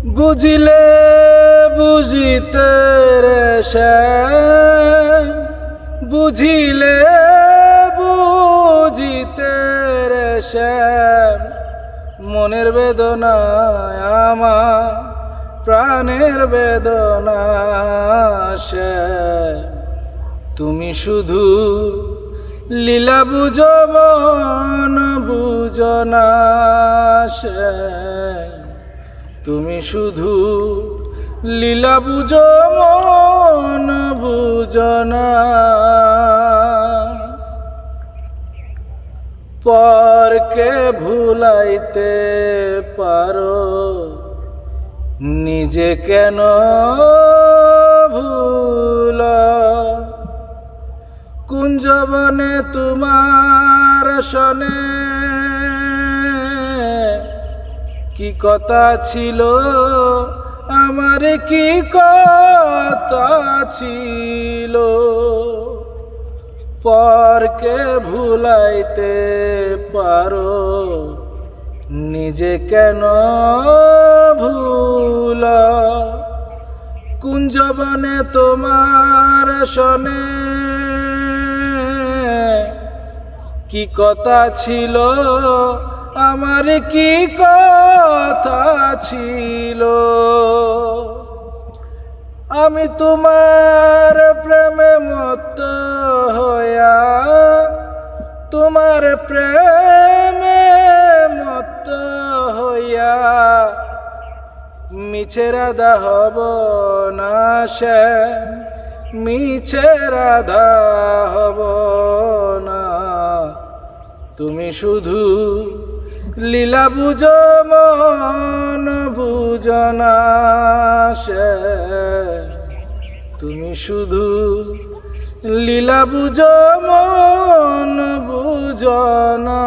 বুঝিলে বুঝিতে রে শ্যাম, বুঝিলে বুঝিতে রে শ্যাম, মনের বেদনা আমার প্রাণের বেদনা শ্যাম। তুমি শুধু লীলা বুঝো মন বুঝো না শ্যাম, তুমি শুধু লীলা বুঝো মন বুঝো না। পরকে ভুলাইতে পারো, নিজে কেন ভুলো? কুঞ্জবনে তোমার সনে কি কথা ছিল, আমার কি কথা ছিল? পরকে ভুলাইতে পারো, নিজে কেন ভুলো? কুঞ্জবনে তোমার সনে কি কথা ছিল, আমার কি কথা ছিল? আমি তোমার প্রেমে মত্ত হইয়া, তোমার প্রেমে মত্ত হইয়া মিছে রাধা হব না শ্যাম, মিছে রাধা হব না। তুমি শুধু লীলা বুঝো মন বুঝো না শ্যাম, তুমি শুধু লীলা বুঝো মন বুঝো না।